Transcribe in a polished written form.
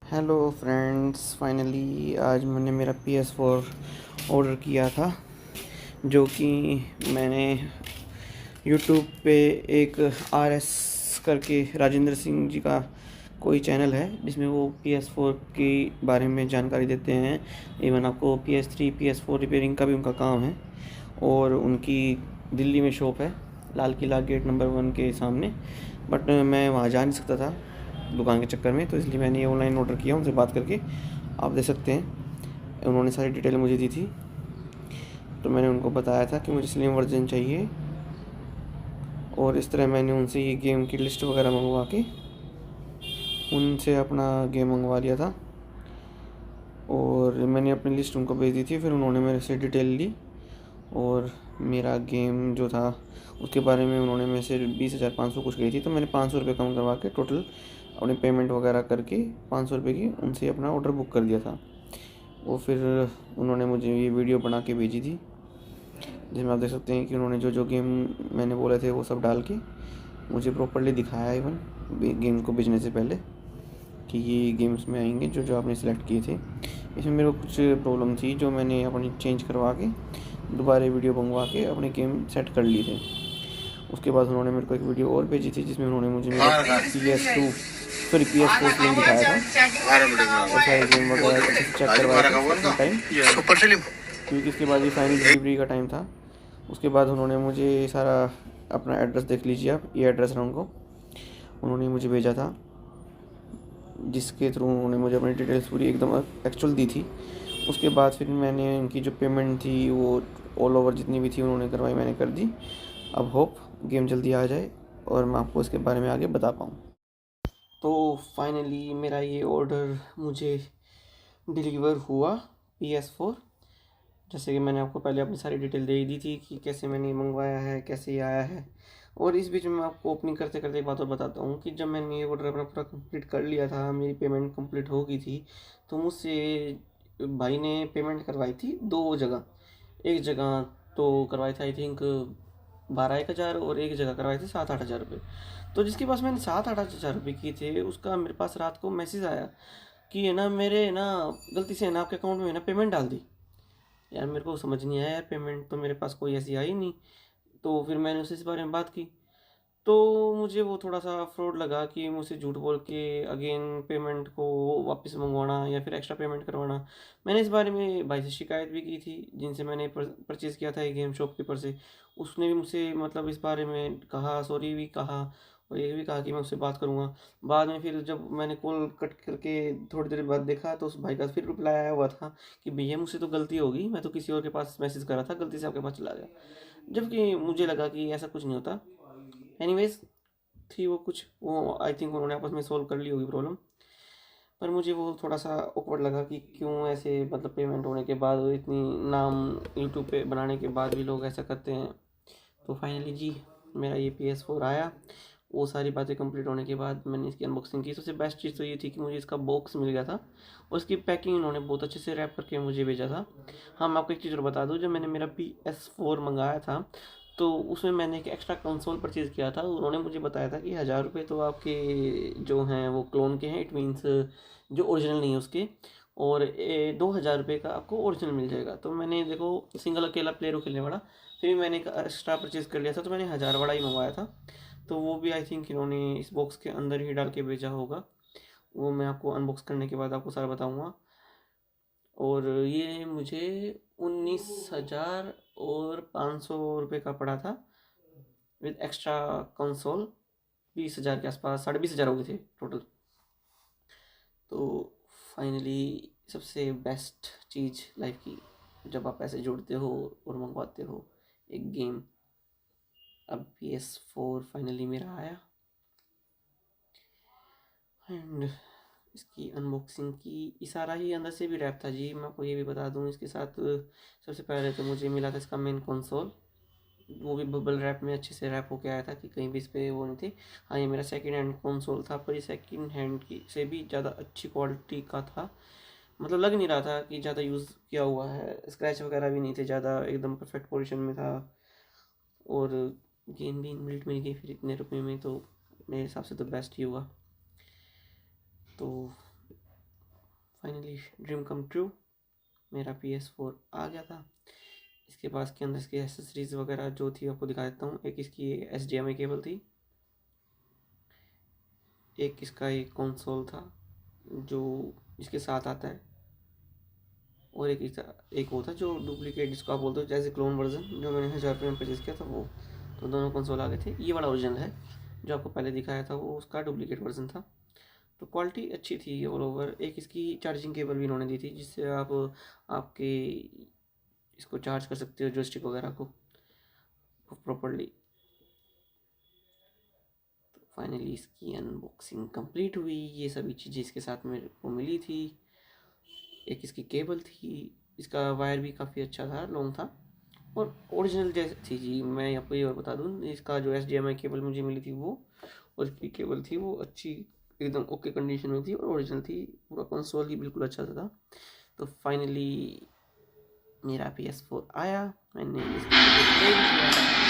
Hello friends, finally आज मैंने मेरा PS4 ऑर्डर किया था, जो कि मैंने यूट्यूब पे एक RS करके राजेंद्र सिंह जी का कोई चैनल है जिसमें वो PS4 के बारे में जानकारी देते हैं। इवन आपको PS3 PS4 रिपेयरिंग का भी उनका काम है और उनकी दिल्ली में शॉप है, लाल किला गेट नंबर 1 के सामने। बट मैं वहाँ जा नहीं सकता था दुकान के चक्कर में, तो इसलिए मैंने ये ऑनलाइन ऑर्डर किया उनसे बात करके। आप देख सकते हैं उन्होंने सारी डिटेल मुझे दी थी, तो मैंने उनको बताया था कि मुझे स्लिम वर्जन चाहिए, और इस तरह मैंने उनसे ये गेम की लिस्ट वगैरह मंगवा के उनसे अपना गेम मंगवा लिया था। और मैंने अपनी लिस्ट उनको भेज दी थी, फिर उन्होंने मेरे से डिटेल ली और मेरा गेम जो था उसके बारे में उन्होंने मेरे से 20,500 कुछ कही थी, तो मैंने 500 रुपये कम करवा के टोटल अपनी पेमेंट वगैरह करके 500 रुपये की उनसे अपना ऑर्डर बुक कर दिया था। वो फिर उन्होंने मुझे ये वीडियो बना के भेजी थी, जिसमें आप देख सकते हैं कि उन्होंने जो जो गेम मैंने बोले थे वो सब डाल के मुझे प्रॉपरली दिखाया, इवन गेम को भेजने से पहले, कि ये गेम्स में आएंगे जो जो आपने सेलेक्ट किए थे। इसमें मेरे को कुछ प्रॉब्लम थी जो मैंने अपनी चेंज करवा के दोबारा वीडियो मंगवा के अपने गेम सेट कर लिए थे। उसके बाद उन्होंने मेरे को एक वीडियो और भेजी थी जिसमें उन्होंने मुझे मेरा PS4 स्लिम दिखाया था और सारे गेम वगैरह अच्छे से चेक करवाए थे टाइम, क्योंकि इसके बाद ये फाइनल डिलीवरी का टाइम था। उसके बाद उन्होंने मुझे सारा अपना एड्रेस देख लीजिए आप, ये एड्रेस है उनको, उन्होंने मुझे भेजा था, जिसके थ्रू उन्होंने मुझे अपनी डिटेल्स पूरी एकदम एक्चुअल दी थी। उसके बाद फिर मैंने उनकी जो पेमेंट थी वो ऑल ओवर जितनी भी थी उन्होंने करवाई, मैंने कर दी। अब होप गेम जल्दी आ जाए और मैं आपको इसके बारे में आगे बता पाऊँ। तो फाइनली मेरा ये ऑर्डर मुझे डिलीवर हुआ, PS4। जैसे कि मैंने आपको पहले अपनी सारी डिटेल दे ही दी थी कि कैसे मैंने ये मंगवाया है, कैसे ये आया है। और इस बीच में मैं आपको ओपनिंग करते करते एक बात और बताता हूँ कि जब मैंने ये ऑर्डर अपना पूरा कंप्लीट कर लिया था, मेरी पेमेंट कंप्लीट हो गई थी, तो मुझसे भाई ने पेमेंट करवाई थी दो जगह। एक जगह तो करवाई थी आई थिंक 12-1 हज़ार, और एक जगह करवाए थे 7-8 हज़ार रुपये। तो जिसके पास मैंने 7-8 हज़ार रुपये किए थे उसका मेरे पास रात को मैसेज आया कि है ना, मेरे ना गलती से है ना आपके अकाउंट में है ना पेमेंट डाल दी। यार मेरे को समझ नहीं आया, यार पेमेंट तो मेरे पास कोई ऐसी आई नहीं। तो फिर मैंने उससे इस बारे में बात की, तो मुझे वो थोड़ा सा फ्रॉड लगा कि मुझसे झूठ बोल के अगेन पेमेंट को वापस मंगवाना या फिर एक्स्ट्रा पेमेंट करवाना। मैंने इस बारे में भाई से शिकायत भी की थी जिनसे मैंने परचेज़ किया था एक गेम शॉपकीपर से। उसने भी मुझसे मतलब इस बारे में कहा, सॉरी भी कहा, और ये भी कहा कि मैं उससे बात करूंगा। बाद में फिर जब मैंने कॉल कट करके थोड़ी देर बाद देखा तो उस भाई का फिर रिप्लाई आया हुआ था कि भैया मुझसे तो गलती हो गई, मैं तो किसी और के पास मैसेज करा था, गलती से आपके पास चला गया। जबकि मुझे लगा कि ऐसा कुछ नहीं होता। एनीवेज, थी वो कुछ, वो आई थिंक उन्होंने आपस में सॉल्व कर ली होगी प्रॉब्लम। पर मुझे वो थोड़ा सा awkward लगा कि क्यों ऐसे, मतलब पेमेंट होने के बाद और इतनी नाम यूट्यूब पे बनाने के बाद भी लोग ऐसा करते हैं। तो फाइनली जी मेरा ये PS4 आया। वो सारी बातें कंप्लीट होने के बाद मैंने इसकी अनबॉक्सिंग की। सबसे बेस्ट चीज़ तो ये थी कि मुझे इसका बॉक्स मिल गया था और इसकी पैकिंग इन्होंने बहुत अच्छे से रैप करके मुझे भेजा था। हाँ, मैं आपको एक चीज़ और बता दूँ, जब मैंने मेरा PS4 मंगाया था तो उसमें मैंने एक एक्स्ट्रा कंसोल परचेज़ किया था। उन्होंने मुझे बताया था कि 1,000 रुपये तो आपके जो हैं वो क्लोन के हैं, इट मीन्स जो ओरिजिनल नहीं है उसके, और 2,000 रुपये का आपको ओरिजिनल मिल जाएगा। तो मैंने देखो सिंगल अकेला प्लेयर हो खेलने वाला, फिर भी मैंने एक एक्स्ट्रा परचेज़ कर लिया था, तो मैंने 1,000 वाला ही मंगवाया था। तो वो भी आई थिंक इन्होंने इस बॉक्स के अंदर ही डाल के भेजा होगा। वो मैं आपको अनबॉक्स करने के बाद आपको सारा बताऊंगा। और ये मुझे 19,500 रुपये का पड़ा था विद एक्स्ट्रा कंसोल। 20,000 के आसपास, 20,500 हो गए थे टोटल। तो फाइनली सबसे बेस्ट चीज़ लाइफ की, जब आप पैसे जोड़ते हो और मंगवाते हो एक गेम। अब PS4 फाइनली मेरा आया एंड इसकी अनबॉक्सिंग की। ये सारा ही अंदर से भी रैप था जी, मैं आपको ये भी बता दूं। इसके साथ सबसे पहले तो मुझे मिला था इसका मेन कंसोल, वो भी बबल रैप में अच्छे से रैप होके आया था कि कहीं भी इस पर वो नहीं थी। हाँ, ये मेरा सेकंड हैंड कंसोल था, पर ये सेकंड हैंड की से भी ज़्यादा अच्छी क्वालिटी का था। मतलब लग नहीं रहा था कि ज़्यादा यूज़ किया हुआ है, स्क्रैच वगैरह भी नहीं थे ज़्यादा, एकदम परफेक्ट पोजीशन में था। और गेम भी इनबिल्ट मिल गई फिर इतने रुपए में, तो मेरे हिसाब से तो बेस्ट ही हुआ। तो फाइनली ड्रीम कम ट्रू, मेरा PS4 आ गया था। इसके पास के अंदर इसकी एसेसरीज वगैरह जो थी आपको दिखा देता हूँ। एक इसकी HDMI केबल थी, एक इसका एक कंसोल था जो इसके साथ आता है, और एक वो था जो डुप्लीकेट जिसको आप बोलते हो जैसे क्लोन वर्जन, जो मैंने 1000 रुपये में परचेज़ किया था वो। तो दोनों कंसोल आ गए थे। ये वाला ओरिजिनल है, जो आपको पहले दिखाया था वो उसका डुप्लीकेट वर्जन था। तो क्वालिटी अच्छी थी ऑल ओवर। एक इसकी चार्जिंग केबल भी इन्होंने दी थी, जिससे आप आपके इसको चार्ज कर सकते हो जॉयस्टिक वगैरह को प्रॉपरली। तो फाइनली इसकी अनबॉक्सिंग कंप्लीट हुई। ये सभी चीज़ें इसके साथ मेरे को मिली थी। एक इसकी केबल थी, इसका वायर भी काफ़ी अच्छा था, लॉन्ग था और ओरिजिनल जैसे थी जी। मैं आपको ये और बता दूँ, इसका जो HDMI केबल मुझे मिली थी वो, और इसकी केबल थी वो अच्छी एकदम ओके कंडीशन में थी और ओरिजिनल थी। पूरा कंसोल ही बिल्कुल अच्छा था। तो फाइनली मेरा PS4 आया, मैंने इसको प्ले किया।